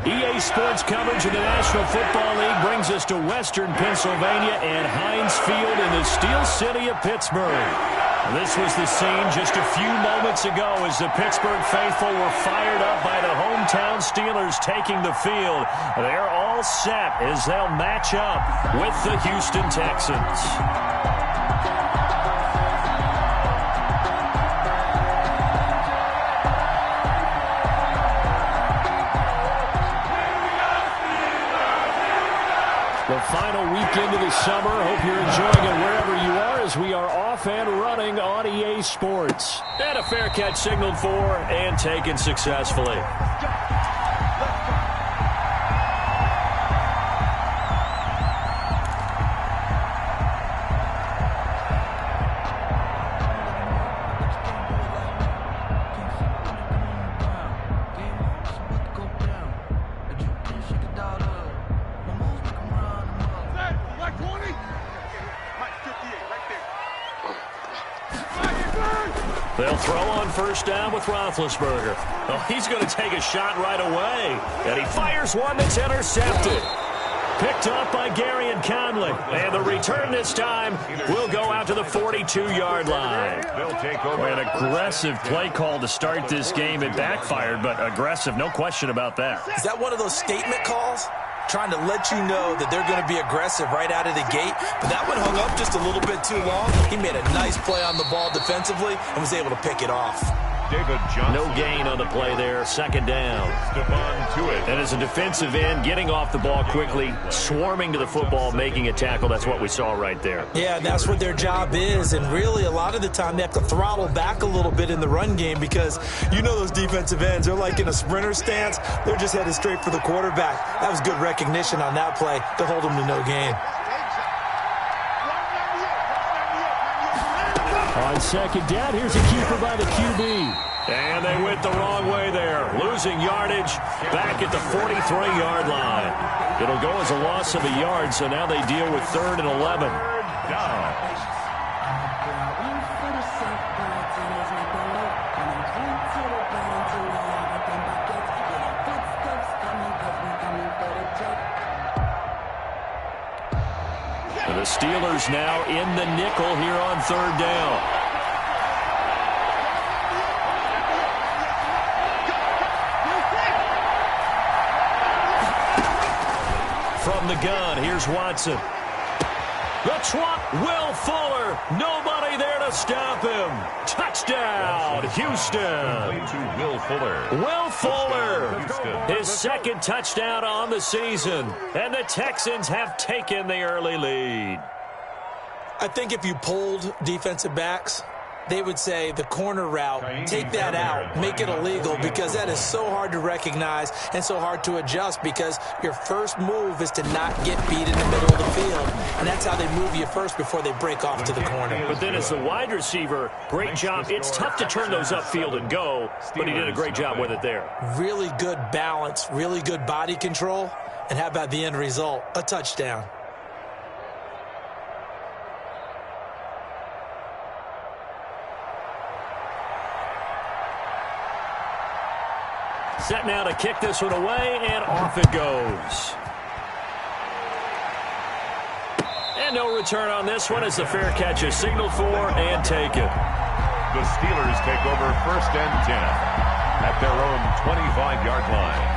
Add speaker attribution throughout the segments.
Speaker 1: EA Sports coverage of the National Football League brings us to Western Pennsylvania and Heinz Field in the Steel City of Pittsburgh. This was the scene just a few moments ago as the Pittsburgh faithful were fired up by the hometown Steelers taking the field. They're all set as they'll match up with the Houston Texans. The final weekend of the summer. Hope you're enjoying it wherever you are as we are off and running on EA Sports. And a fair catch signaled for and taken successfully. They'll throw on first down with Roethlisberger. Oh, he's going to take a shot right away. And he fires one that's intercepted. Picked up by Gary and Conley. And the return this time will go out to the 42-yard line. An aggressive play call to start this game. It backfired, but aggressive, no question about that.
Speaker 2: Is that one of those statement calls? Trying to let you know that they're going to be aggressive right out of the gate. But that one hung up just a little bit too long. He made a nice play on the ball defensively and was able to pick it off.
Speaker 3: David Johnson.
Speaker 1: No gain on the play there. Second down. And as a defensive end, getting off the ball quickly, swarming to the football, making a tackle. That's what we saw right there.
Speaker 2: Yeah, that's what their job is. And really, a lot of the time, they have to throttle back a little bit in the run game because you know those defensive ends, they're like in a sprinter stance. They're just headed straight for the quarterback. That was good recognition on that play to hold them to no gain.
Speaker 1: On second down, here's a keeper by the QB. And they went the wrong way there. Losing yardage back at the 43-yard line. It'll go as a loss of a yard, so now they deal with 3rd and 11. The Steelers now in the nickel here on 3rd down. From the gun, here's Watson. The trot, Will Fuller. Nobody there to stop him. Touchdown, Houston.
Speaker 3: To Will Fuller.
Speaker 1: Will Fuller, his second touchdown on the season. And the Texans have taken the early lead.
Speaker 2: I think if you polled defensive backs, they would say the corner route, take that out, make it illegal, because that is so hard to recognize and so hard to adjust because your first move is to not get beat in the middle of the field. And that's how they move you first before they break off to the corner.
Speaker 1: But then as the wide receiver, great job. It's tough to turn those upfield and go, but he did a great job with it there.
Speaker 2: Really good balance, really good body control. And how about the end result? A touchdown.
Speaker 1: Set now to kick this one away, and off it goes. And no return on this one as the fair catch is signaled for and taken.
Speaker 3: The Steelers take over 1st and 10 at their own 25-yard line.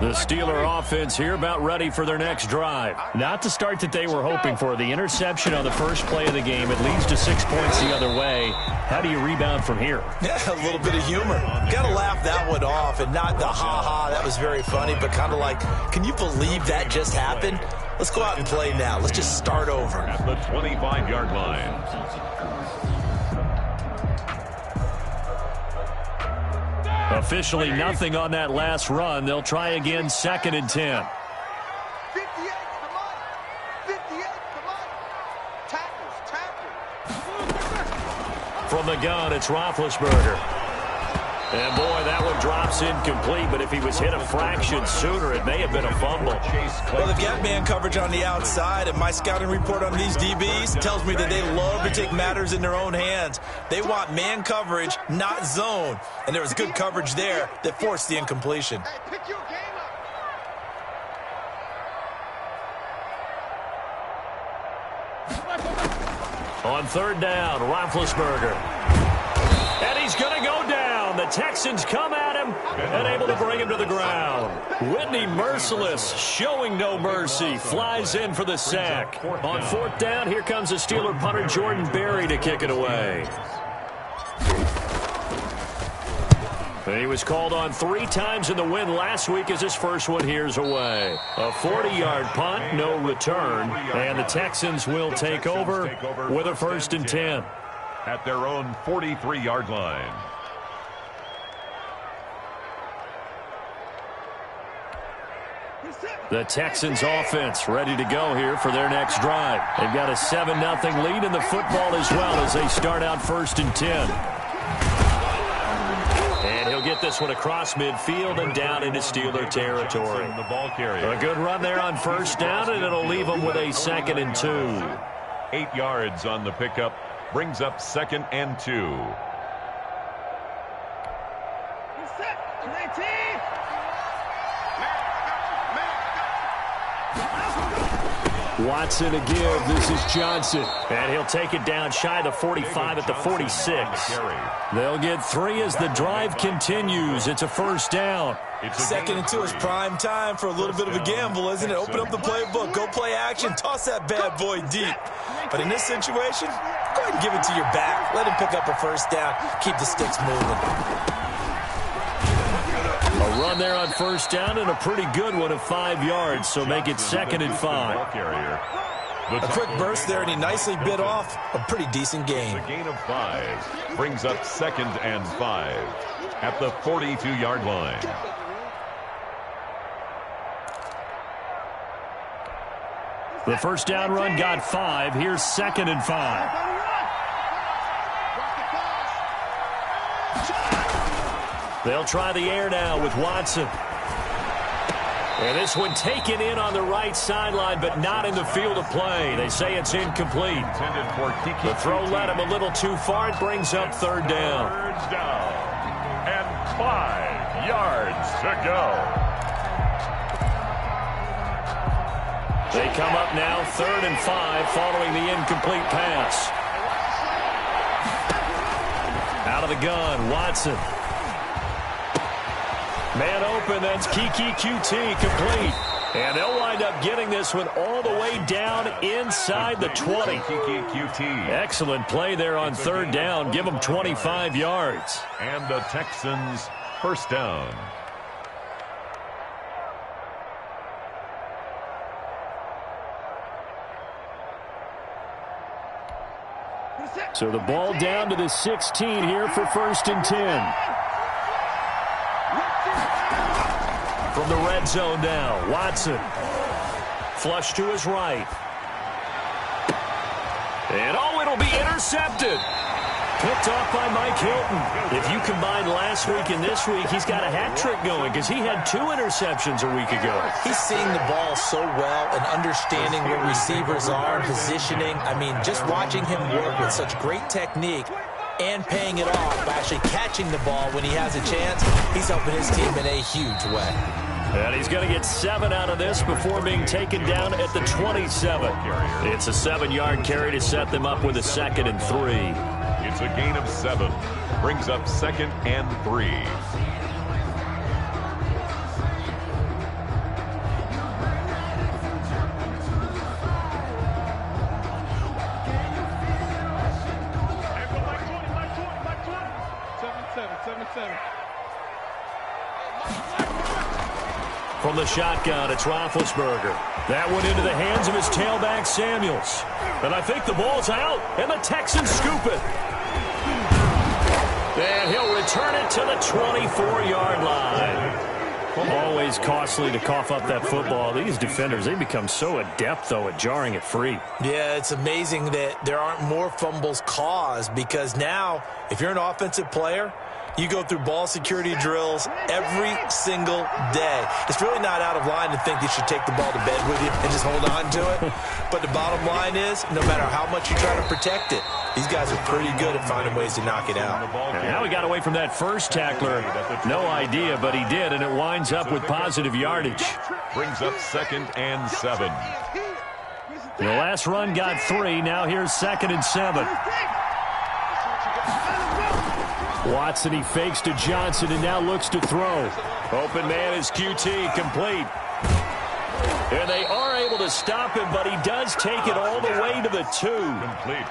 Speaker 1: The Steeler offense here about ready for their next drive. Not the start that they were hoping for. The interception on the first play of the game. It leads to 6 points the other way. How do you rebound from here?
Speaker 2: Yeah, a little bit of humor. Got to laugh that one off and not the ha-ha. That was very funny, but kind of like, can you believe that just happened? Let's go out and play now. Let's just start over.
Speaker 3: At the 25-yard line.
Speaker 1: Officially nothing on that last run. They'll try again 2nd and 10.
Speaker 4: 58, come on. 58, come on. Tackles.
Speaker 1: From the gun, it's Roethlisberger. And, boy, that one drops incomplete, but if he was hit a fraction sooner, it may have been a fumble.
Speaker 2: Well, they've got man coverage on the outside, and my scouting report on these DBs tells me that they love to take matters in their own hands. They want man coverage, not zone. And there was good coverage there that forced the incompletion.
Speaker 4: Hey, pick your game up.
Speaker 1: On third down, Roethlisberger. And he's going to go down. The Texans come at him and able to bring him to the ground. Whitney Merciless, showing no mercy, flies in for the sack. On fourth down, here comes the Steeler punter Jordan Berry to kick it away. He was called on 3 times in the win last week as his first one here's away. A 40-yard punt, no return, and the Texans will take over with a 1st and 10.
Speaker 3: At their own 43-yard line.
Speaker 1: The Texans offense ready to go here for their next drive. They've got a 7-0 lead in the football as well as they start out 1st and 10. And he'll get this one across midfield and down into Steeler territory.
Speaker 3: The ball carrier.
Speaker 1: A good run there on 1st down, and it'll leave them with a 2nd and 2.
Speaker 3: 8 yards on the pickup. Brings up 2nd and 2.
Speaker 1: Watson to give. This is Johnson. And he'll take it down shy of the 45 at the 46. They'll get 3 as the drive continues. It's a 1st down.
Speaker 2: 2nd and 2 is prime time for a little bit of a gamble, isn't it? Open up the playbook, go play action, toss that bad boy deep. But in this situation, go ahead and give it to your back. Let him pick up a 1st down. Keep the sticks moving.
Speaker 1: A run there on 1st down and a pretty good one of 5 yards, so make it 2nd and 5.
Speaker 2: A quick burst there, and he nicely bit off a pretty decent gain.
Speaker 3: A gain of 5 brings up 2nd and 5 at the 42-yard line.
Speaker 1: The 1st down run got 5. Here's 2nd and 5. They'll try the air now with Watson. And this one taken in on the right sideline, but not in the field of play. They say it's incomplete. The throw led him a little too far. It brings up 3rd down.
Speaker 3: Third down. And 5 yards to go.
Speaker 1: They come up now 3rd and 5 following the incomplete pass. Out of the gun, Watson. Man open, that's Kiki QT complete. And they'll wind up getting this one all the way down inside the 20.
Speaker 3: Kiki QT.
Speaker 1: Excellent play there on 3rd down. Give them 25 yards.
Speaker 3: And the Texans 1st down.
Speaker 1: So the ball down to the 16 here for 1st and 10. From the red zone now, Watson. Flush to his right. And oh, it'll be intercepted. Picked off by Mike Hilton. If you combine last week and this week, he's got a hat trick going because he had 2 interceptions a week ago.
Speaker 2: He's seeing the ball so well and understanding where receivers are and positioning. I mean, just watching him work with such great technique and paying it off by actually catching the ball when he has a chance, he's helping his team in a huge way.
Speaker 1: And he's going to get 7 out of this before being taken down at the 27. It's a 7-yard carry to set them up with a 2nd and 3.
Speaker 3: It's a gain of 7. Brings up 2nd and 3.
Speaker 1: From the shotgun, it's Roethlisberger. That went into the hands of his tailback, Samuels. And I think the ball's out, and the Texans scoop it. And he'll return it to the 24-yard line. Always costly to cough up that football. These defenders, they become so adept, though, at jarring it free.
Speaker 2: Yeah, it's amazing that there aren't more fumbles caused because now, if you're an offensive player, You go through ball security drills every single day. It's really not out of line to think you should take the ball to bed with you and just hold on to it. But the bottom line is, no matter how much you try to protect it, these guys are pretty good at finding ways to knock it out.
Speaker 1: Now he got away from that first tackler. No idea, but he did, and it winds up with positive yardage.
Speaker 3: Brings up 2nd and 7.
Speaker 1: The last run got 3. Now here's 2nd and 7. Watson, he fakes to Johnson and now looks to throw. Open man is QT, complete. And they are able to stop him, but he does take it all the way to the 2.
Speaker 3: Complete.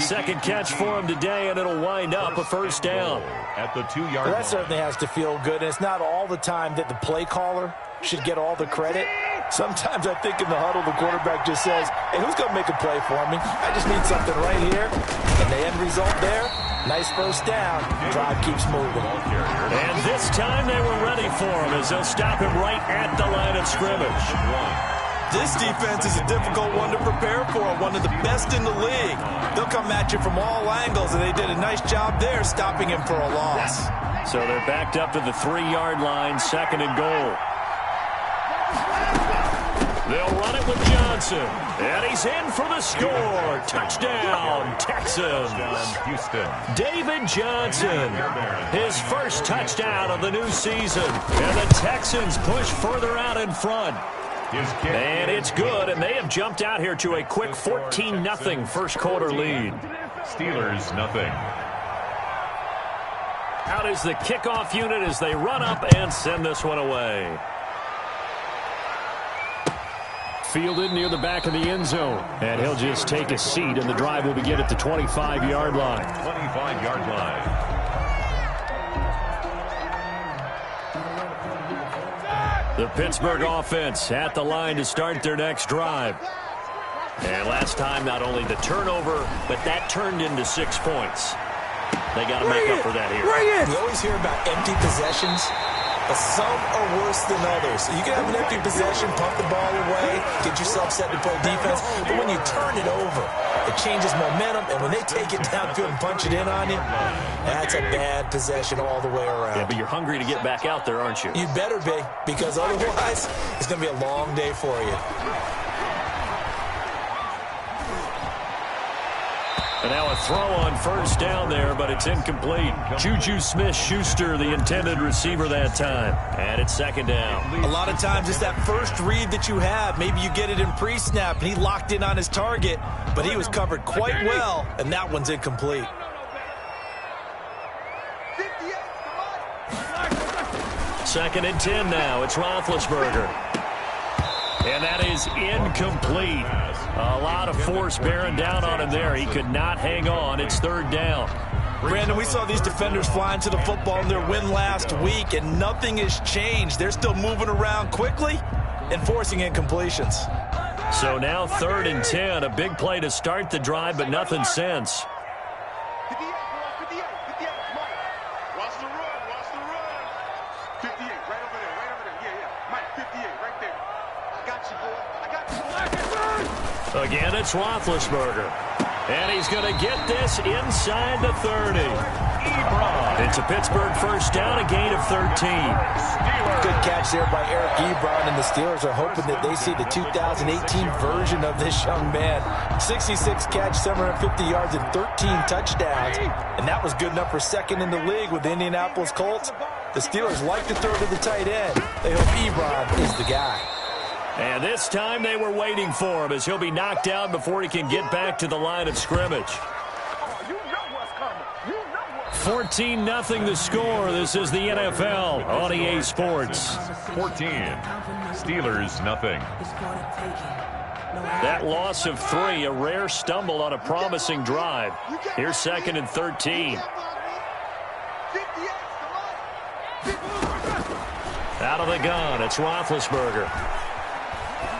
Speaker 1: Second catch for him today, and it'll wind up a first down.
Speaker 3: At the 2-yard
Speaker 2: line. That certainly has to feel good, and it's not all the time that the play caller should get all the credit. Sometimes I think in the huddle, the quarterback just says, hey, who's going to make a play for me? I just need something right here. And the end result there, nice first down. Drive keeps moving.
Speaker 1: And this time they were ready for him as they'll stop him right at the line of scrimmage.
Speaker 2: This defense is a difficult one to prepare for, one of the best in the league. They'll come at you from all angles, and they did a nice job there stopping him for a loss.
Speaker 1: So they're backed up to the 3-yard line, 2nd and goal. They'll run it with Johnson, and he's in for the score. Touchdown, Texans.
Speaker 3: Houston.
Speaker 1: David Johnson, his first touchdown of the new season. And the Texans push further out in front. And it's good, and they have jumped out here to a quick 14-0 first quarter lead.
Speaker 3: Steelers, nothing.
Speaker 1: Out is the kickoff unit as they run up and send this one away. Fielded near the back of the end zone. And he'll just take a seat, and the drive will begin at the 25-yard line.
Speaker 3: 25-yard line.
Speaker 1: The Pittsburgh offense at the line to start their next drive. And last time, not only the turnover, but that turned into 6 points. They got to make up for that here.
Speaker 2: You always hear about empty possessions, but some are worse than others. You can have an empty possession, pump the ball away, get yourself set to play defense, but when you turn it over, it changes momentum, and when they take it downfield and punch it in on you, that's a bad possession all the way around.
Speaker 1: Yeah, but you're hungry to get back out there, aren't you?
Speaker 2: You better be, because otherwise, it's going to be a long day for you.
Speaker 1: And now a throw on first down there, but it's incomplete. Juju Smith-Schuster, the intended receiver that time. And it's 2nd down.
Speaker 2: A lot of times it's that first read that you have. Maybe you get it in pre-snap, and he locked in on his target, but he was covered quite well, and that one's incomplete.
Speaker 1: 2nd and 10 now. It's Roethlisberger. And that is incomplete. A lot of force bearing down on him there. He could not hang on. It's 3rd down.
Speaker 2: Brandon, we saw these defenders flying to the football in their win last week, and nothing has changed. They're still moving around quickly and forcing incompletions.
Speaker 1: So now 3rd and 10. A big play to start the drive, but nothing since.
Speaker 4: 58, 58, 58, Mike. Watch the run, watch the run. 58, right over there, right over there. Yeah. Mike, 58, right there. I got you, boy. I got you.
Speaker 1: Again, it's Roethlisberger. And he's going to get this inside the 30. It's a Pittsburgh first down, a gain of 13.
Speaker 2: Good catch there by Eric Ebron, and the Steelers are hoping that they see the 2018 version of this young man. 66 catch, 750 yards, and 13 touchdowns. And that was good enough for 2nd in the league with the Indianapolis Colts. The Steelers like to throw to the tight end. They hope Ebron is the guy.
Speaker 1: And this time they were waiting for him as he'll be knocked down before he can get back to the line of scrimmage. 14-0 the score. This is the NFL on EA Sports.
Speaker 3: 14. Steelers, nothing.
Speaker 1: That loss of 3, a rare stumble on a promising drive. Here's 2nd and 13. Out of the gun, it's Roethlisberger.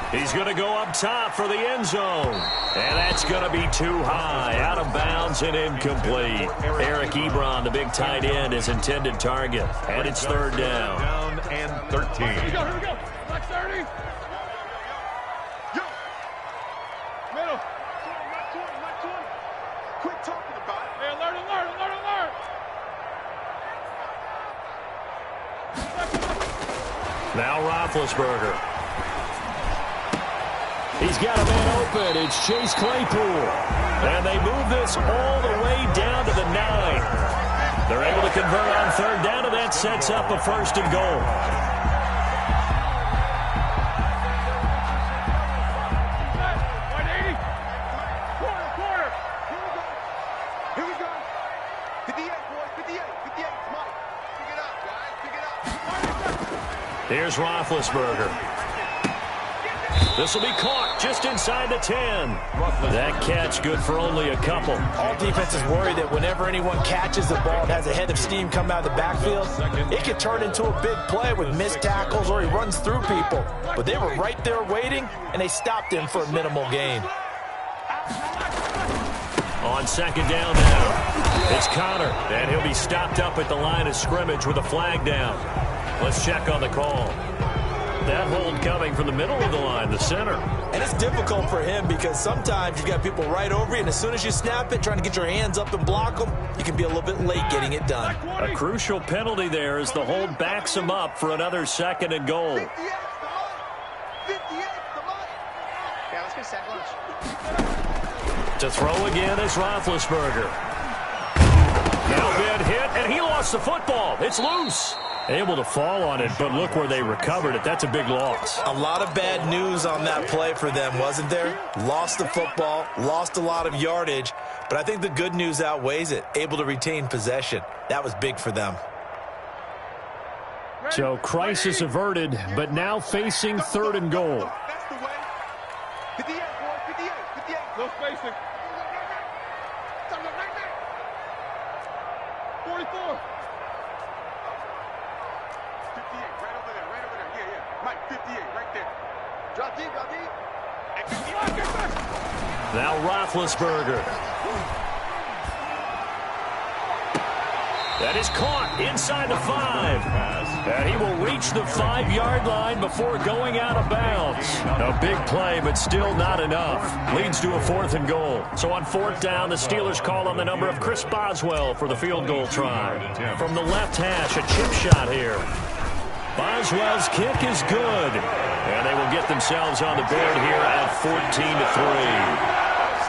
Speaker 1: He's going to go up top for the end zone. And that's going to be too high. Out of bounds and incomplete. Eric Ebron, the big tight end, his intended target. And it's 3rd down.
Speaker 3: Down and 13.
Speaker 4: Here we go. Black 30. Yo. Middle. Not 20. Quit talking about it. Hey, alert.
Speaker 1: Now Roethlisberger. He's got a man open. It's Chase Claypool. And they move this all the way down to the 9. They're able to convert on third down, and that sets up a first and goal.
Speaker 4: Here we go. 58, boys. 58. 58. Mike. Pick it up, guys. Pick it up.
Speaker 1: Here's Roethlisberger. This will be caught just inside the 10. That catch good for only a couple.
Speaker 2: All defenses worry that whenever anyone catches the ball and has a head of steam come out of the backfield, it could turn into a big play with missed tackles or he runs through people. But they were right there waiting, and they stopped him for a minimal gain.
Speaker 1: On second down now, it's Connor, and he'll be stopped up at the line of scrimmage with a flag down. Let's check on the call. That hold coming from the middle of the line, the center.
Speaker 2: And it's difficult for him because sometimes you've got people right over you, and as soon as you snap it, trying to get your hands up and block them, you can be a little bit late getting it done.
Speaker 1: A crucial penalty there as the hold backs him up for another second and goal.
Speaker 4: 58 the money. Yeah, let's get a sack lunch.
Speaker 1: To throw again is Roethlisberger. Now been hit, and he lost the football. It's loose. Able to fall on it, but look where they recovered it. That's a big loss.
Speaker 2: A lot of bad news on that play for them, wasn't there? Lost the football, lost a lot of yardage, but I think the good news outweighs it. Able to retain possession. That was big for them.
Speaker 1: So crisis averted, but now facing third and goal.
Speaker 4: That's the way. 58, boys. 58. 58. No spacing. 44. 58, right over there, yeah, yeah. Mike, 58, right there. Drop deep, drop deep.
Speaker 1: Now Roethlisberger. That is caught inside the 5. And he will reach the 5-yard line before going out of bounds. A big play, but still not enough. Leads to a fourth and goal. So on fourth down, the Steelers call on the number of Chris Boswell for the field goal try. From the left hash, a chip shot here. Boswell's kick is good. And they will get themselves on the board here at 14-3.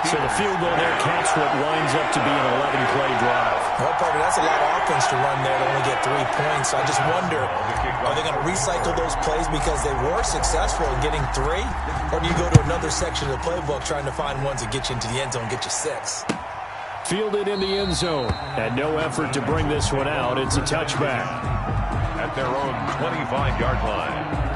Speaker 1: So the field goal there caps what winds up to be an 11-play drive.
Speaker 2: Well, Parker, that's a lot of offense to run there to only get 3 points. So I just wonder, are they going to recycle those plays because they were successful in getting 3? Or do you go to another section of the playbook trying to find ones that get you into the end zone and get you 6?
Speaker 1: Fielded in the end zone. And no effort to bring this one out. It's a touchback.
Speaker 3: At their own 25-yard line.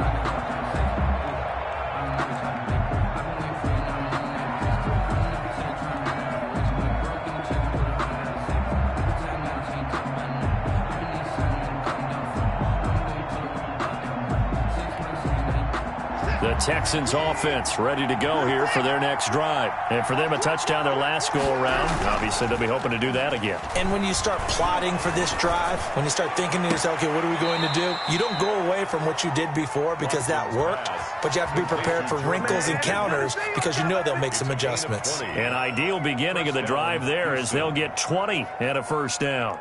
Speaker 1: The Texans offense ready to go here for their next drive. And for them, a touchdown their last go-around. Obviously, they'll be hoping to do that again.
Speaker 2: And when you start plotting for this drive, when you start thinking to yourself, okay, what are we going to do? You don't go away from what you did before because that worked, but you have to be prepared for wrinkles and counters because you know they'll make some adjustments.
Speaker 1: An ideal beginning of the drive there is they'll get 20 and a first down.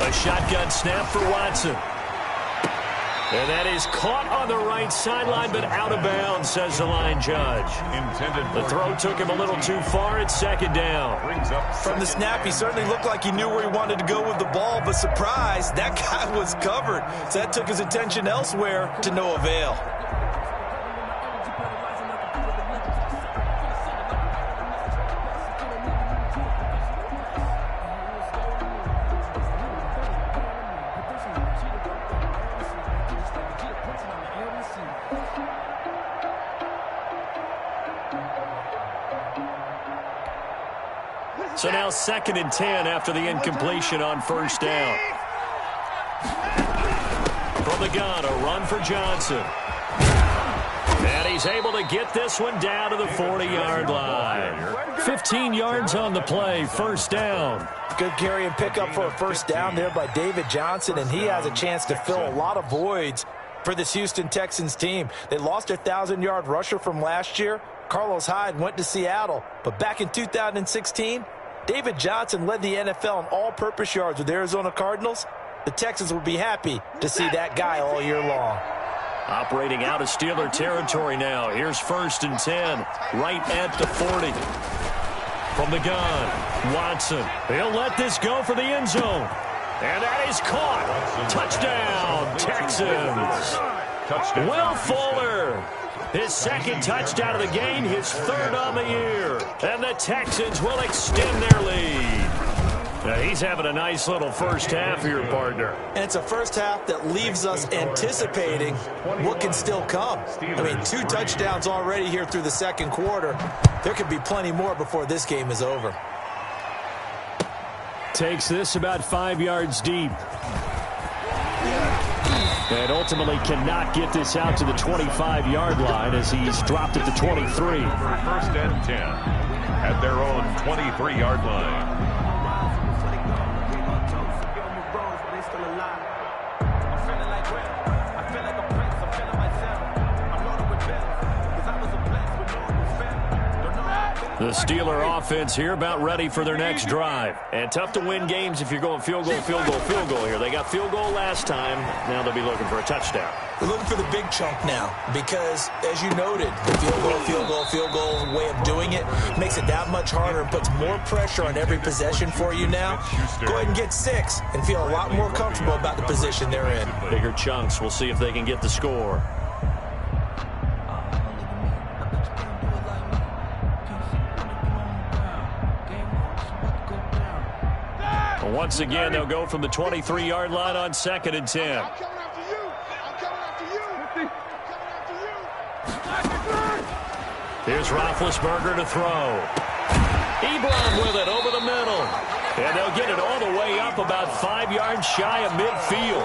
Speaker 1: A shotgun snap for Watson. And that is caught on the right sideline, but out of bounds, says the line judge. The throw took him a little too far. It's second down.
Speaker 2: From the snap, he certainly looked like he knew where he wanted to go with the ball, but surprise, that guy was covered. So that took his attention elsewhere to no avail.
Speaker 1: So now 2nd and 10 after the incompletion on first down. From the gun, a run for Johnson. And he's able to get this one down to the 40-yard line. 15 yards on the play, first down.
Speaker 2: Good carry and pickup for a first down there by David Johnson, and he has a chance to fill a lot of voids for this Houston Texans team. They lost their 1,000-yard rusher from last year, Carlos Hyde went to Seattle, but back in 2016, David Johnson led the NFL in all-purpose yards with the Arizona Cardinals. The Texans will be happy to see that guy all year long.
Speaker 1: Operating out of Steeler territory now. Here's 1st and 10, right at the 40. From the gun, Watson. He'll let this go for the end zone. And that is caught. Touchdown, Texans. Will Fuller, his 2nd touchdown of the game, his 3rd on the year. And the Texans will extend their lead. Now, he's having a nice little first half here, partner.
Speaker 2: And it's a first half that leaves us anticipating what can still come. I mean, 2 touchdowns already here through the 2nd quarter. There could be plenty more before this game is over.
Speaker 1: Takes this about 5 yards deep. And ultimately cannot get this out to the 25-yard line as he's dropped at the 23.
Speaker 3: 1st and 10 at their own 23-yard line.
Speaker 1: The Steeler offense here about ready for their next drive. And tough to win games if you're going field goal, field goal, field goal here. They got field goal last time. Now they'll be looking for a touchdown.
Speaker 2: They're looking for the big chunk now because, as you noted, the field goal way of doing it makes it that much harder and puts more pressure on every possession for you now. Go ahead and get 6 and feel a lot more comfortable about the position they're in.
Speaker 1: Bigger chunks. We'll see if they can get the score. Once again, they'll go from the 23-yard line on 2nd and 10.
Speaker 4: I'm coming after you. I'm coming after you. I'm coming after you.
Speaker 1: Here's Roethlisberger to throw. Ebron with it over the middle. And they'll get it all the way up about 5 yards shy of midfield.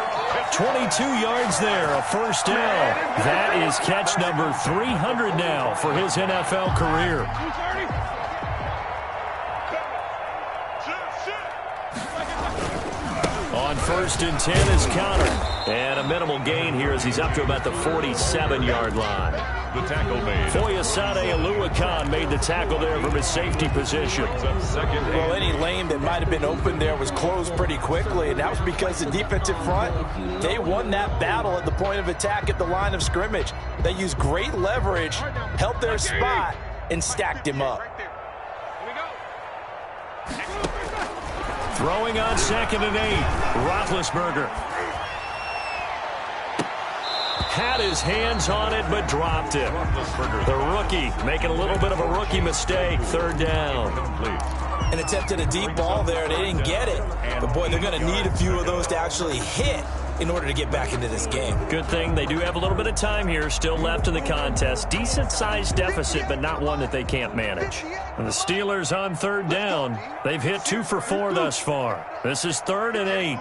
Speaker 1: 22 yards there, a first down. That is catch number 300 now for his NFL career. On 1st and 10 is Conner. And a minimal gain here as he's up to about the 47-yard line.
Speaker 3: The tackle made.
Speaker 1: Foyesade Aluakan made the tackle there from his safety position.
Speaker 2: Well, any lane that might have been open there was closed pretty quickly, and that was because the defensive front, they won that battle at the point of attack at the line of scrimmage. They used great leverage, held their spot, and stacked him up.
Speaker 1: Throwing on 2nd and 8, Roethlisberger. Had his hands on it, but dropped it. The rookie making a little bit of a rookie mistake. 3rd down.
Speaker 2: And attempted a deep ball there. They didn't get it. But, boy, they're going to need a few of those to actually hit in order to get back into this game.
Speaker 1: Good thing they do have a little bit of time here still left in the contest. Decent-sized deficit, but not one that they can't manage. And the Steelers on 3rd down. They've hit 2 for 4 thus far. This is 3rd and 8.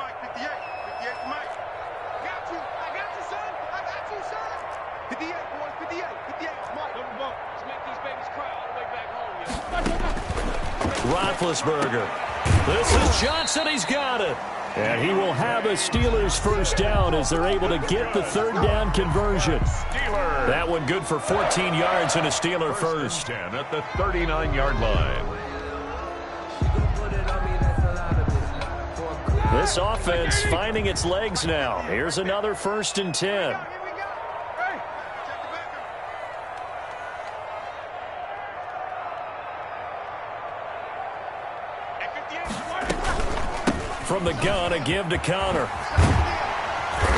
Speaker 1: Roethlisberger. This is Johnson. He's got it. And he will have a Steelers first down as they're able to get the 3rd down conversion. That one good for 14 yards and a Steeler first.
Speaker 3: 10 at the 39-yard line.
Speaker 1: This offense finding its legs now. Here's another 1st and 10. From the gun, a give to Conner.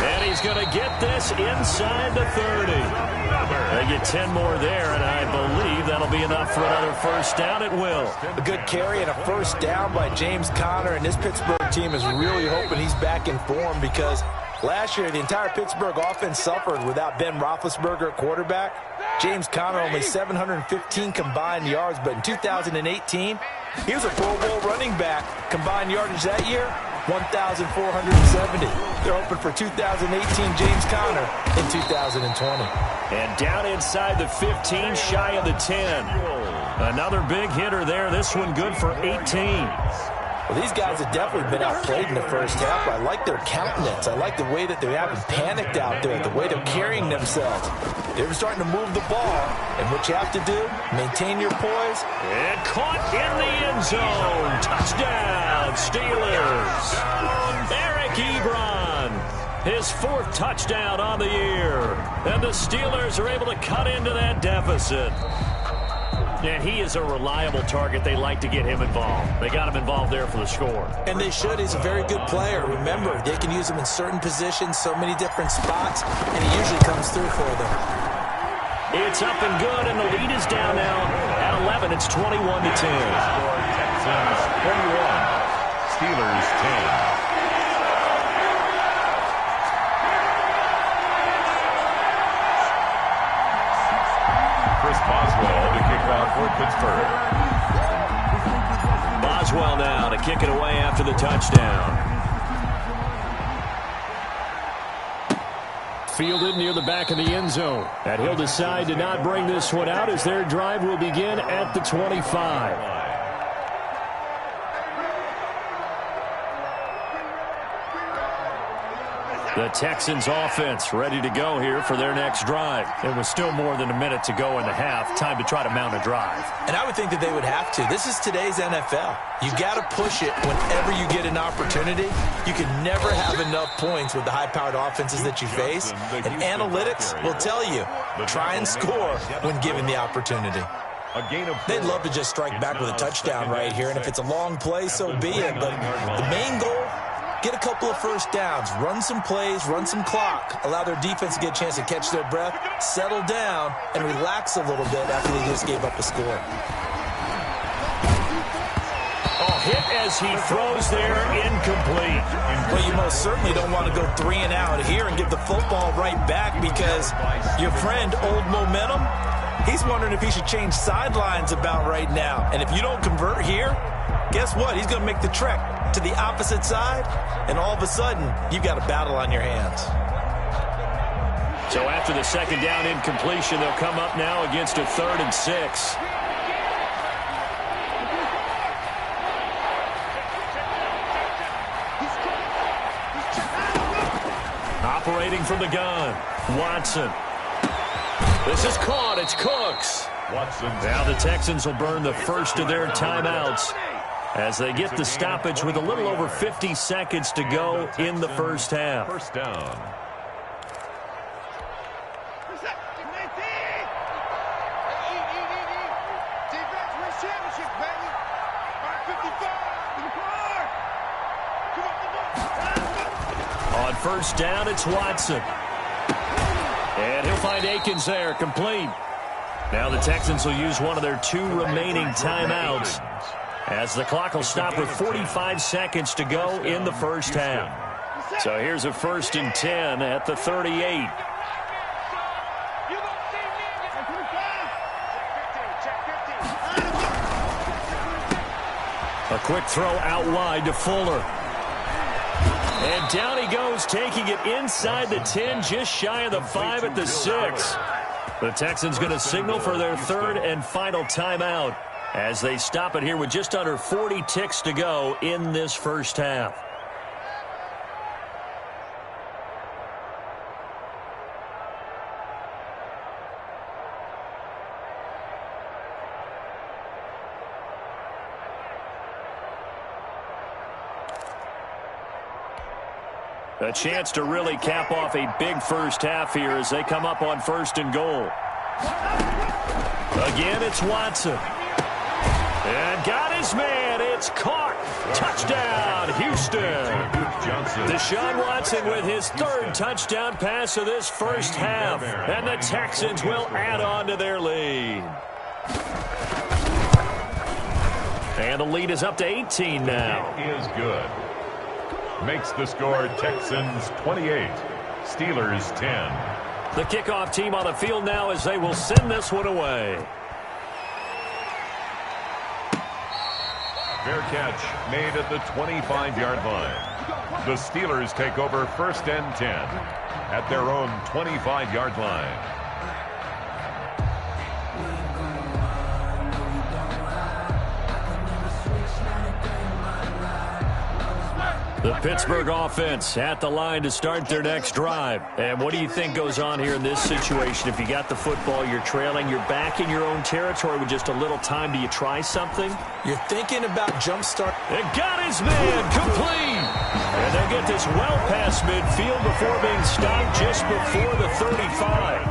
Speaker 1: And he's going to get this inside the 30. They get 10 more there, and I believe that'll be enough for another first down. It will.
Speaker 2: A good carry and a first down by James Conner, and this Pittsburgh team is really hoping he's back in form because last year the entire Pittsburgh offense suffered without Ben Roethlisberger at quarterback. James Conner only 715 combined yards, but in 2018, he was a Pro Bowl running back. Combined yardage that year, 1,470. They're hoping for 2018 James Conner in 2020.
Speaker 1: And down inside the 15, shy of the 10. Another big hitter there. This one good for 18.
Speaker 2: Well, these guys have definitely been outplayed in the first half. I like their countenance. I like the way that they haven't panicked out there, the way they're carrying themselves. They're starting to move the ball, and what you have to do, maintain your poise.
Speaker 1: And caught in the end zone. Touchdown, Steelers. Eric Ebron, his 4th touchdown on the year. And the Steelers are able to cut into that deficit. And he is a reliable target. They like to get him involved. They got him involved there for the score.
Speaker 2: And they should. He's a very good player. Remember, they can use him in certain positions, so many different spots, and he usually comes through for them.
Speaker 1: It's up and good, and the lead is down now at 11. It's 21-10.
Speaker 3: Texans 21, Steelers 10. Boswell to kick off for Pittsburgh.
Speaker 1: Boswell now to kick it away after the touchdown. Fielded near the back of the end zone. And he'll decide to not bring this one out as their drive will begin at the 25. The Texans offense ready to go here for their next drive. It was still more than a minute to go in the half. Time to try to mount a drive.
Speaker 2: And I would think that they would have to. This is today's NFL. You got to push it whenever you get an opportunity. You can never have enough points with the high-powered offenses that you face. And analytics will tell you, try and score when given the opportunity. They'd love to just strike back with a touchdown right here. And if it's a long play, so be it. But the main goal, get a couple of first downs, run some plays, run some clock, allow their defense to get a chance to catch their breath, settle down, and relax a little bit after they just gave up a score.
Speaker 1: Hit as he throws there, incomplete.
Speaker 2: Well, you most certainly don't want to go 3 and out here and give the football right back because your friend, Old Momentum, he's wondering if he should change sidelines about right now. And if you don't convert here, guess what? He's going to make the trek to the opposite side, and all of a sudden, you've got a battle on your hands.
Speaker 1: So after the second down incompletion, they'll come up now against a 3rd and 6. Operating from the gun, Watson. This is caught. It's Cooks. Now the Texans will burn the first of their timeouts as they get the stoppage with a little over 50 seconds to go in the first half.
Speaker 3: First down.
Speaker 1: On first down, it's Watson. And he'll find Akins there, complete. Now the Texans will use one of their 2 remaining timeouts as the clock will stop with 45 seconds to go in the first half. So here's a 1st and 10 at the 38. A quick throw out wide to Fuller. And down he goes, taking it inside the 10, just shy of the 5 at the 6. The Texans going to signal for their 3rd and final timeout as they stop it here with just under 40 ticks to go in this first half. A chance to really cap off a big first half here as they come up on 1st and goal. Again, it's Watson. And got his man. It's caught. Touchdown, Houston. Deshaun Watson with his 3rd touchdown pass of this first half. And the Texans will add on to their lead. And the lead is up to 18 now.
Speaker 3: Is good. Makes the score Texans 28, Steelers 10.
Speaker 1: The kickoff team on the field now as they will send this one away.
Speaker 3: Fair catch made at the 25-yard line. The Steelers take over 1st and 10 at their own 25-yard line.
Speaker 1: The Pittsburgh offense at the line to start their next drive. And what do you think goes on here in this situation? If you got the football, you're trailing, you're back in your own territory with just a little time. Do you try something?
Speaker 2: You're thinking about jump start.
Speaker 1: It got his man complete. And they'll get this well past midfield before being stopped just before the 35.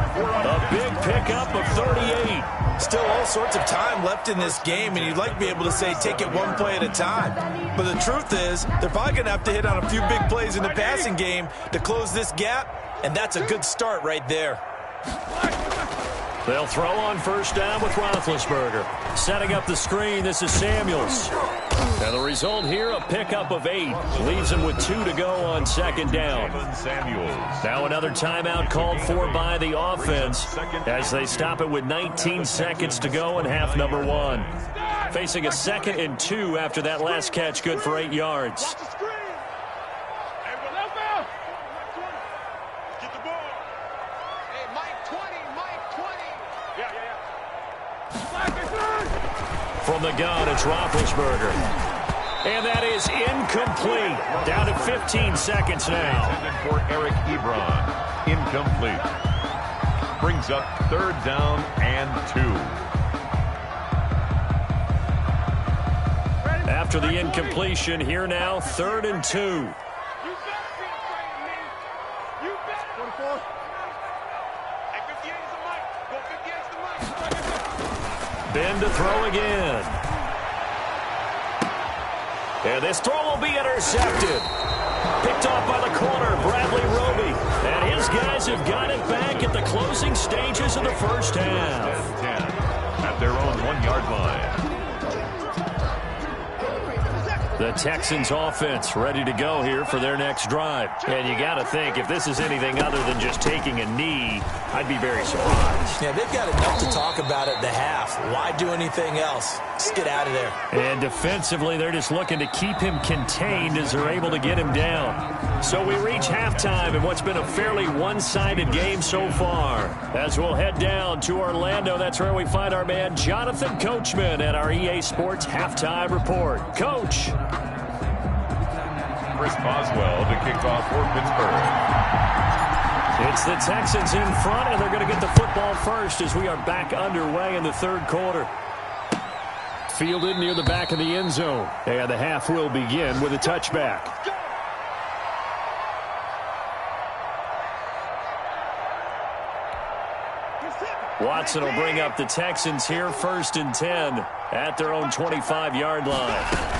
Speaker 1: A big pickup of 38.
Speaker 2: Still all sorts of time left in this game, and you'd like to be able to say take it one play at a time. But the truth is, they're probably going to have to hit on a few big plays in the passing game to close this gap, and that's a good start right there.
Speaker 1: They'll throw on first down with Roethlisberger. Setting up the screen, this is Samuels. And the result here, a pickup of 8. Leaves him with 2 to go on second down. Now another timeout called for by the offense as they stop it with 19 seconds to go in half number 1. Facing a 2nd and 2 after that last catch, good for 8 yards. From the gun, it's Roethlisberger. And that is incomplete. Down to 15 seconds now.
Speaker 3: Intended for Eric Ebron. Incomplete. Brings up 3rd down and 2.
Speaker 1: After the incompletion, here now, 3rd and 2. Ben to throw again. And this throw will be intercepted. Picked off by the corner, Bradley Roby. And his guys have got it back at the closing stages of the first half.
Speaker 3: 10 at their own 1-yard line.
Speaker 1: The Texans offense ready to go here for their next drive. And you got to think, if this is anything other than just taking a knee, I'd be very surprised.
Speaker 2: Yeah, they've got enough to talk about at the half. Why do anything else? Just get out of there.
Speaker 1: And defensively, they're just looking to keep him contained as they're able to get him down. So we reach halftime in what's been a fairly one-sided game so far. As we'll head down to Orlando, that's where we find our man Jonathan Coachman at our EA Sports Halftime Report. Coach.
Speaker 3: Chris Boswell to kick off for Pittsburgh.
Speaker 1: It's the Texans in front, and they're going to get the football first as we are back underway in the 3rd quarter. Fielded near the back of the end zone. And the half will begin with a touchback. Watson will bring up the Texans here, 1st and 10 at their own 25-yard line.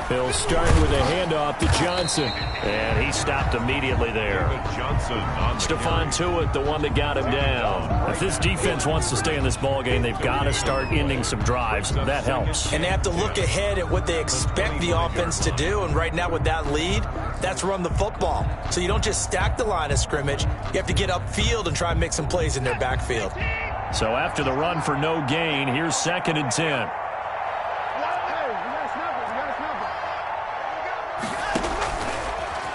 Speaker 1: They'll start with a handoff to Johnson. And he stopped immediately there. Stephon Tuitt, the one that got him down. If this defense wants to stay in this ballgame, they've got to start ending some drives. That helps.
Speaker 2: And they have to look ahead at what they expect the offense to do. And right now with that lead, that's run the football. So you don't just stack the line of scrimmage. You have to get upfield and try and make some plays in their backfield.
Speaker 1: So after the run for no gain, here's 2nd and 10.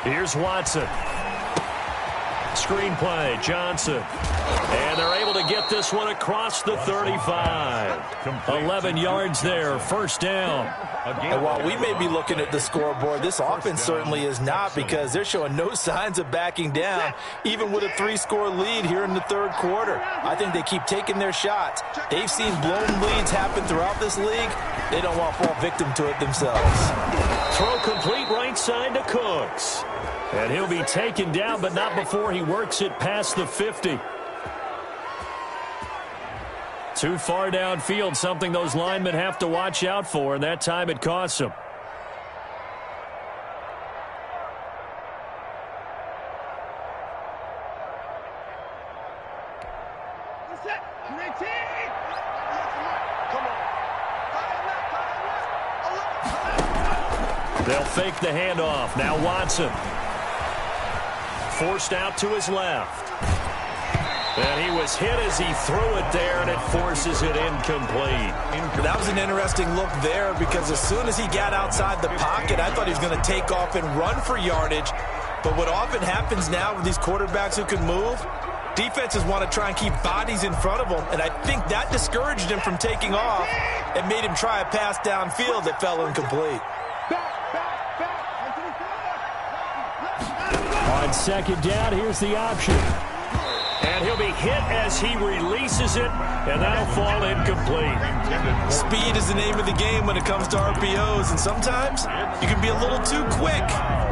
Speaker 1: Here's Watson. Screenplay, Johnson. And they're able to get this one across the 35. 11 yards there, 1st down.
Speaker 2: And while we may be looking at the scoreboard, this offense certainly is not, because they're showing no signs of backing down, even with a 3-score lead here in the 3rd quarter. I think they keep taking their shots. They've seen blown leads happen throughout this league. They don't want to fall victim to it themselves.
Speaker 1: Throw complete right side to Cooks. And he'll be taken down, but not before he works it past the 50. Too far downfield, something those linemen have to watch out for, and that time it costs them. They'll fake the handoff. Now Watson. Forced out to his left. And he was hit as he threw it there, and it forces it incomplete.
Speaker 2: That was an interesting look there, because as soon as he got outside the pocket, I thought he was going to take off and run for yardage. But what often happens now with these quarterbacks who can move, defenses want to try and keep bodies in front of them, and I think that discouraged him from taking off and made him try a pass downfield that fell incomplete.
Speaker 1: On second down, here's the option. And he'll be hit as he releases it, and that'll fall incomplete.
Speaker 2: Speed is the name of the game when it comes to RPOs, and sometimes you can be a little too quick,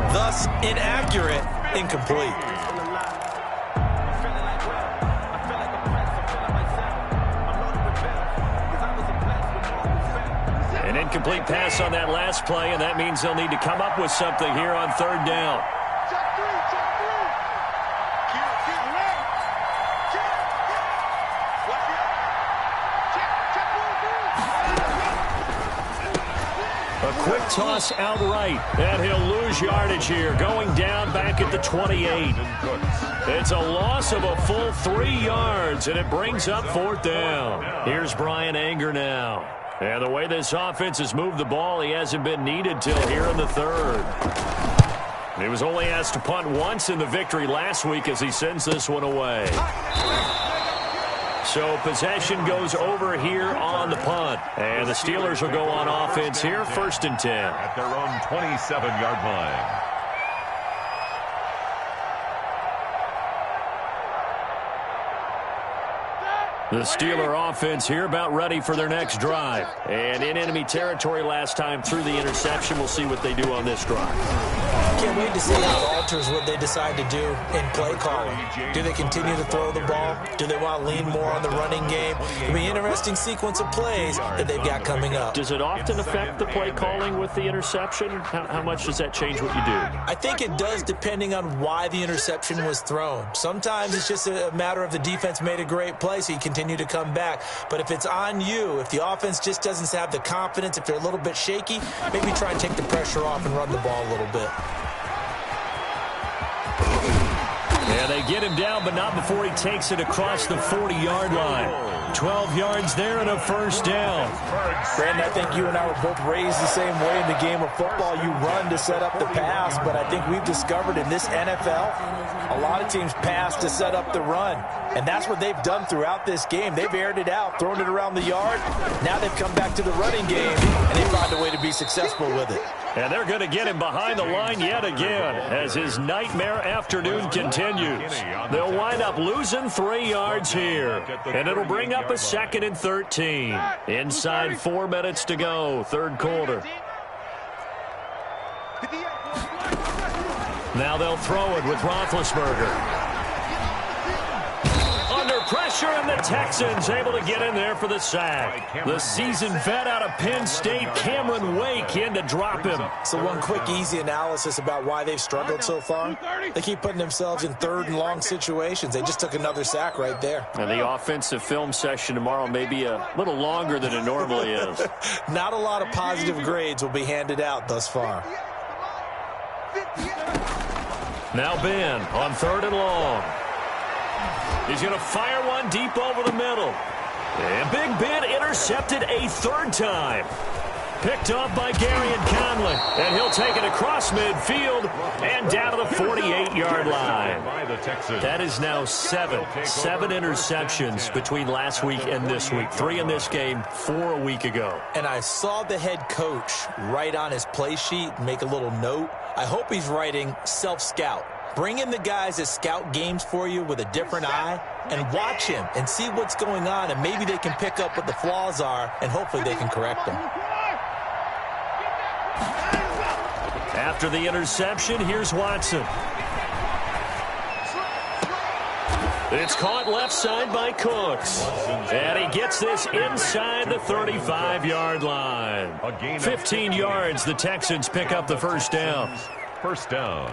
Speaker 2: thus inaccurate, incomplete.
Speaker 1: An incomplete pass on that last play, and that means they'll need to come up with something here on third down. A quick toss outright, and he'll lose yardage here, going down back at the 28. It's a loss of a full 3 yards, and it brings up fourth down. Here's Brian Anger now. And the way this offense has moved the ball, he hasn't been needed till here in the third. He was only asked to punt once in the victory last week as he sends this one away. So possession goes over here on the punt. And the Steelers will go on offense here, 1st and 10.
Speaker 3: At their own 27-yard line.
Speaker 1: The Steeler offense here about ready for their next drive. And in enemy territory last time through the interception. We'll see what they do on this drive.
Speaker 2: Can't wait to see how it alters what they decide to do in play calling. Do they continue to throw the ball? Do they want to lean more on the running game? It'll be an interesting sequence of plays that they've got coming up.
Speaker 1: Does it often affect the play calling with the interception? How much does that change what you do?
Speaker 2: I think it does depending on why the interception was thrown. Sometimes it's just a matter of the defense made a great play, so you continue to come back. But if it's on you, if the offense just doesn't have the confidence, if they're a little bit shaky, maybe try and take the pressure off and run the ball a little bit.
Speaker 1: And they get him down, but not before he takes it across the 40-yard line. 12 yards there and a first down.
Speaker 2: Brandon, I think you and I were both raised the same way in the game of football. You run to set up the pass, but I think we've discovered in this NFL, a lot of teams pass to set up the run. And that's what they've done throughout this game. They've aired it out, thrown it around the yard. Now they've come back to the running game, and they found a way to be successful with it.
Speaker 1: And they're going to get him behind the line yet again as his nightmare afternoon continues. They'll wind up losing 3 yards here. And it'll bring up a 2nd and 13. Inside 4 minutes to go, third quarter. Now they'll throw it with Roethlisberger. Under pressure, and the Texans able to get in there for the sack. The seasoned vet out of Penn State, Cameron Wake, in to drop him.
Speaker 2: So one quick, easy analysis about why they've struggled so far. They keep putting themselves in 3rd and long situations. They just took another sack right there.
Speaker 1: And the offensive film session tomorrow may be a little longer than it normally is.
Speaker 2: Not a lot of positive grades will be handed out thus far.
Speaker 1: Now Ben on 3rd and long. He's going to fire one deep over the middle. And Big Ben intercepted a 3rd time. Picked up by Garyon Conley. And he'll take it across midfield and down to the 48-yard line. That is now 7 interceptions between last week and this week. 3 in this game, 4 a week ago.
Speaker 2: And I saw the head coach write on his play sheet, make a little note. I hope he's writing self-scout. Bring in the guys that scout games for you with a different eye and watch him and see what's going on, and maybe they can pick up what the flaws are, and hopefully they can correct them.
Speaker 1: After the interception, here's Watson. It's caught left side by Cooks. And he gets this inside the 35-yard line. 15 yards, the Texans pick up the first down.
Speaker 3: First down.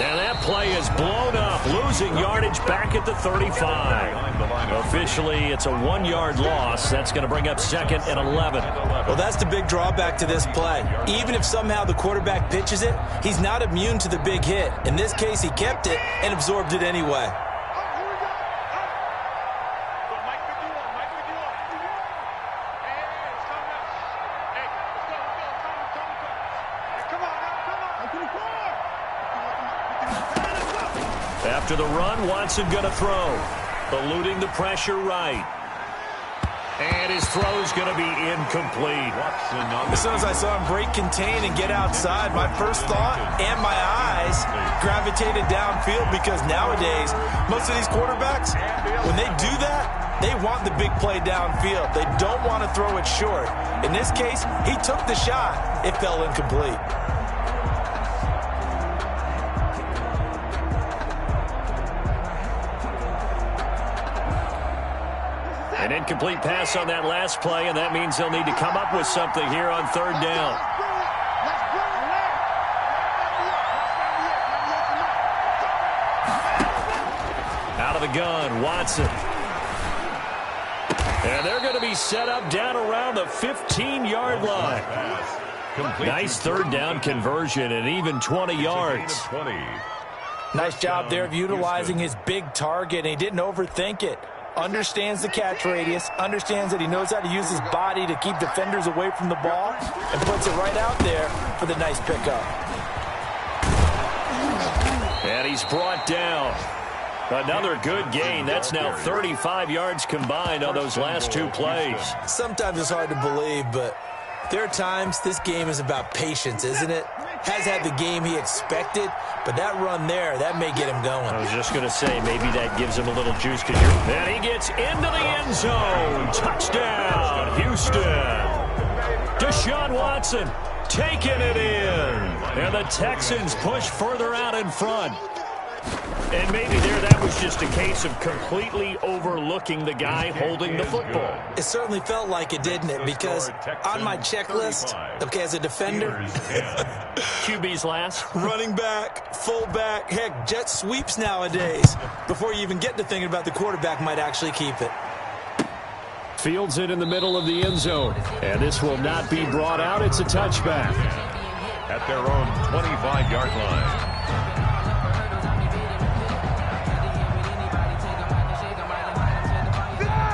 Speaker 1: And that play is blown up, losing yardage back at the 35. Officially, it's a 1-yard loss. That's going to bring up 2nd and 11.
Speaker 2: Well, that's the big drawback to this play. Even if somehow the quarterback pitches it, he's not immune to the big hit. In this case, he kept it and absorbed it anyway.
Speaker 1: After the run, Watson going to throw. eluding the pressure right. And his throw's going to be incomplete.
Speaker 2: As soon as I saw him break contain and get outside, my first thought and my eyes gravitated downfield, because nowadays, most of these quarterbacks, when they do that, they want the big play downfield. They don't want to throw it short. In this case, he took the shot. It fell incomplete.
Speaker 1: An incomplete pass on that last play, and that means they'll need to come up with something here on third down. Out of the gun, Watson. And they're going to be set up down around the 15-yard line. Nice third down conversion and even 20 yards.
Speaker 2: Nice job there of utilizing his big target, and he didn't overthink it. Understands the catch radius, understands that he knows how to use his body to keep defenders away from the ball, and puts it right out there for the nice pickup.
Speaker 1: And he's brought down. Another good gain. That's now 35 yards combined on those last two plays.
Speaker 2: Sometimes it's hard to believe, but there are times this game is about patience, isn't it? Has had the game he expected, but that run there, that may get him going.
Speaker 1: I was just going to say, maybe that gives him a little juice. And he gets into the end zone. Touchdown, Houston. Deshaun Watson taking it in. And the Texans push further out in front. And maybe that was just a case of completely overlooking the guy holding the football.
Speaker 2: It certainly felt like it, didn't it? Because on my checklist, okay, as a defender,
Speaker 1: QB's last.
Speaker 2: Running back, fullback, heck, jet sweeps nowadays. Before you even get to thinking about the quarterback might actually keep it.
Speaker 1: Fields it in the middle of the end zone. And this will not be brought out. It's a touchback.
Speaker 3: At their own 25-yard line.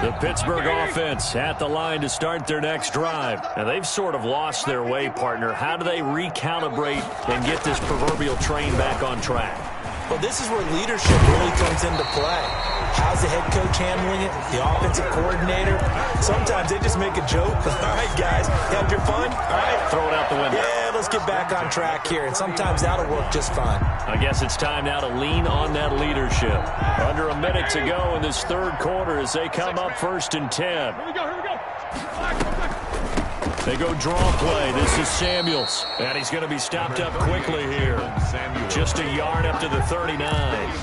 Speaker 1: The Pittsburgh offense at the line to start their next drive. Now, they've sort of lost their way, partner. How do they recalibrate and get this proverbial train back on track?
Speaker 2: Well, this is where leadership really comes into play. How's the head coach handling it? The offensive coordinator? Sometimes they just make a joke. All right, guys, had your fun? All right.
Speaker 1: Throw it out the window.
Speaker 2: Yeah, let's get back on track here. And sometimes that'll work just fine.
Speaker 1: I guess it's time now to lean on that leadership. Under a minute to go in this third quarter as they come up 1st and 10.
Speaker 4: Here we go.
Speaker 1: They go draw play. This is Samuels. And he's going to be stopped up quickly here. Just a yard up to the 39.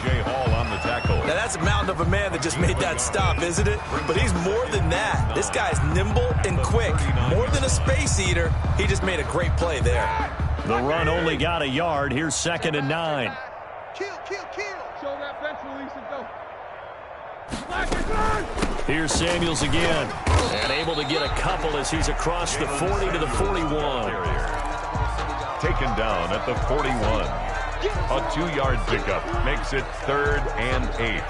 Speaker 3: Jay Hall on the tackle.
Speaker 2: Now, that's a mountain of a man that just made that stop, isn't it? But he's more than that. This guy's nimble and quick. More than a space eater. He just made a great play there.
Speaker 1: The run only got a yard. Here's 2nd and 9.
Speaker 4: Kill. Show that bench release and go.
Speaker 1: Here's Samuels again. And able to get a couple as he's across the 40 to the 41.
Speaker 3: Taken down at the 41. A 2-yard pickup makes it 3rd and 8.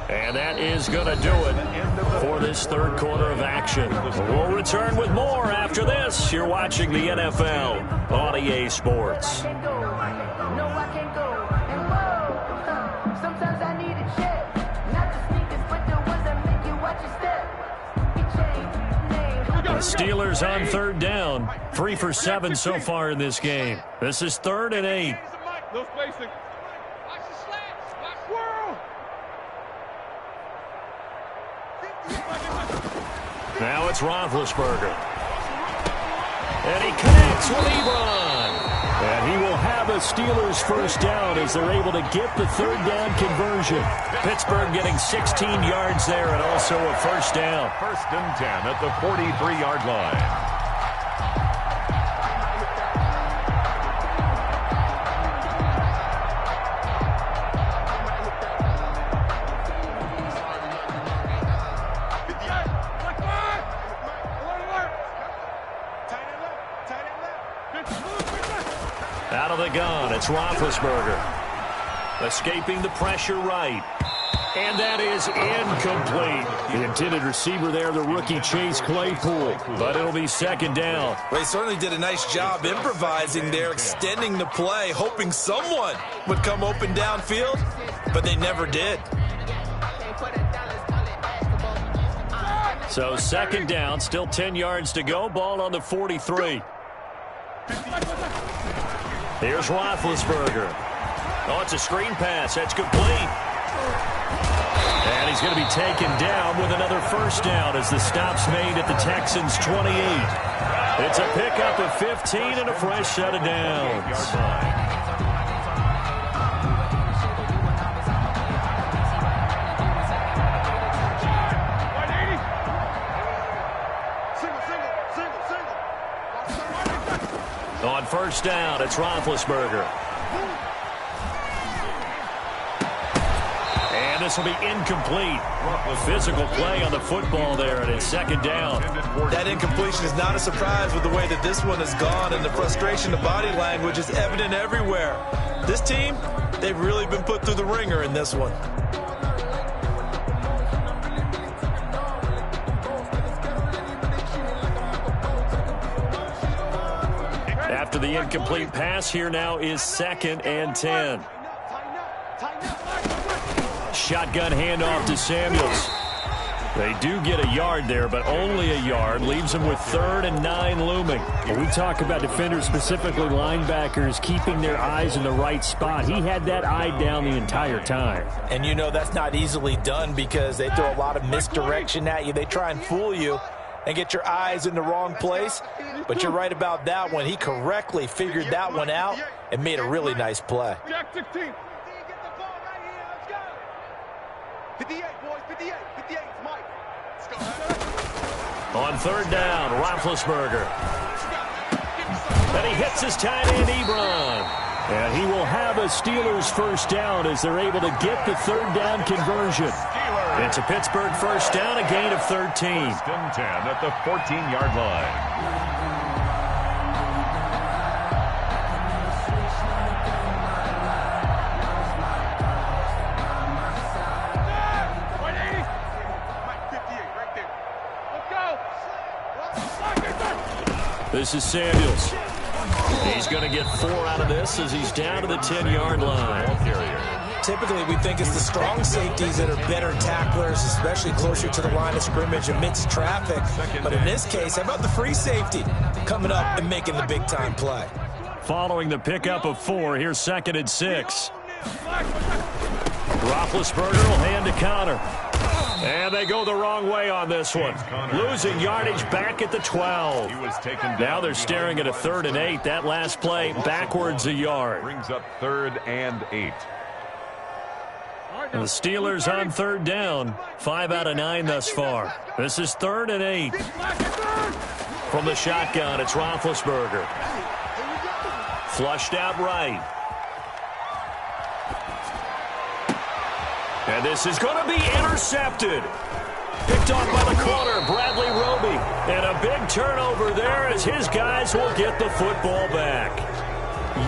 Speaker 1: And that is going to do it for this third quarter of action. We'll return with more after this. You're watching the NFL on EA Sports. The Steelers on 3rd down. 3 for 7 so far in this game. This is 3rd and 8.
Speaker 4: No spacing. Watch the slats. Watch swirl.
Speaker 1: Now it's Roethlisberger. And he connects with Ebron. And he will have a Steelers first down as they're able to get the 3rd down conversion. Pittsburgh getting 16 yards there and also a first down.
Speaker 3: 1st and 10 at the 43-yard line.
Speaker 1: Out of the gun, it's Roethlisberger. Escaping the pressure right. And that is incomplete. The intended receiver there, the rookie Chase Claypool. But it'll be second down.
Speaker 2: Well, he certainly did a nice job improvising there, extending the play, hoping someone would come open downfield, but they never did.
Speaker 1: So second down, still 10 yards to go. Ball on the 43. Here's Roethlisberger. Oh, it's a screen pass. That's complete. And he's going to be taken down with another first down as the stop's made at the Texans' 28. It's a pickup of 15 and a fresh set of downs. On first down, it's Roethlisberger. And this will be incomplete. Physical play on the football there, and it's second down.
Speaker 2: That incompletion is not a surprise with the way that this one has gone, and the frustration of body language is evident everywhere. This team, they've really been put through the ringer in this one.
Speaker 1: After the incomplete pass, here now is second and 10. Shotgun handoff to Samuels. They do get a yard there, but only a yard. Leaves them with 3rd and 9 looming.
Speaker 5: When we talk about defenders, specifically linebackers, keeping their eyes in the right spot, he had that eye down the entire time.
Speaker 2: And you know that's not easily done because they throw a lot of misdirection at you. They try and fool you and get your eyes in the wrong place. But you're right about that one. He correctly figured that one out and made a really nice play.
Speaker 4: 58, boys, 58, 58, Mike. Let's go.
Speaker 1: On third down, Roethlisberger. And he hits his tight end, Ebron.
Speaker 5: And he will have a Steelers first down as they're able to get the third down conversion.
Speaker 1: It's a Pittsburgh first down, a gain of 13.
Speaker 3: First and 10 at the 14-yard line.
Speaker 1: This is Samuels. He's going to get 4 out of this as he's down to the 10-yard line.
Speaker 2: Typically, we think it's the strong safeties that are better tacklers, especially closer to the line of scrimmage amidst traffic. But in this case, how about the free safety coming up and making the big-time play?
Speaker 1: Following the pickup of 4, here's second and 6. Roethlisberger will hand to Connor. And they go the wrong way on this one. Losing yardage back at the 12. Now they're staring at a 3rd and 8. That last play backwards a yard.
Speaker 3: Brings up 3rd and 8.
Speaker 1: The Steelers on third down. 5 out of 9 thus far. This is 3rd and 8. From the shotgun, it's Roethlisberger. Flushed out right. And this is going to be intercepted. Picked off by the corner, Bradley Roby. And a big turnover there as his guys will get the football back.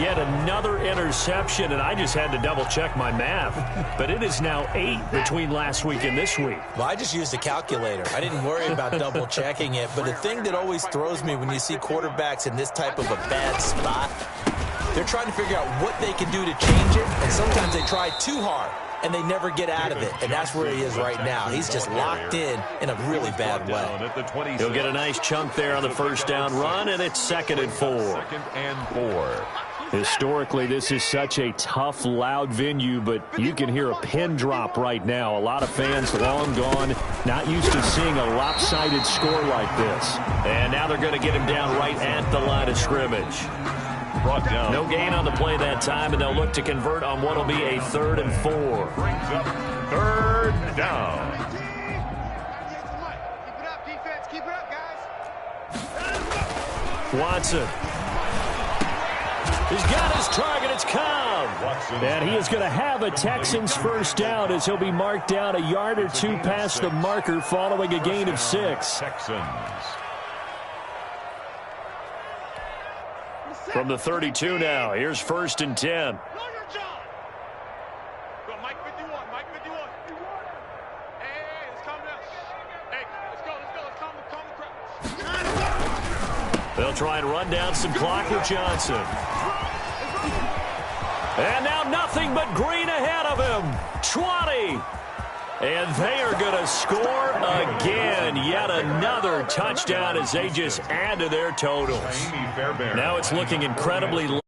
Speaker 1: Yet another interception, and I just had to double-check my math. But it is now 8 between last week and this week.
Speaker 2: Well, I just used a calculator. I didn't worry about double-checking it. But the thing that always throws me when you see quarterbacks in this type of a bad spot, they're trying to figure out what they can do to change it, and sometimes they try too hard, and they never get out of it. And that's where he is right now. He's just locked in a really bad way.
Speaker 1: He'll get a nice chunk there on the first down run, and it's 2nd and 4.
Speaker 3: 2nd and 4.
Speaker 5: Historically, this is such a tough, loud venue, but you can hear a pin drop right now. A lot of fans long gone, not used to seeing a lopsided score like this.
Speaker 1: And now they're going to get him down right at the line of scrimmage.
Speaker 3: Brought down.
Speaker 1: No gain on the play that time, and they'll look to convert on what will be a 3rd and 4.
Speaker 3: Brings up 3rd down.
Speaker 4: Keep it up, defense. Keep it up, guys.
Speaker 1: Watson. He's got his target. It's Cobb.
Speaker 5: And he is going to have a Texans first down as he'll be marked down a yard or 2 past the marker following a gain of 6.
Speaker 3: Texans.
Speaker 1: From the 32 now, here's 1st and 10.
Speaker 4: Go, Mike 51, Mike 51.
Speaker 1: They'll try and run down some clock with Johnson. And now nothing but green ahead of him. 20. And they are going to score again. Yet another touchdown as they just add to their totals. Now it's looking incredibly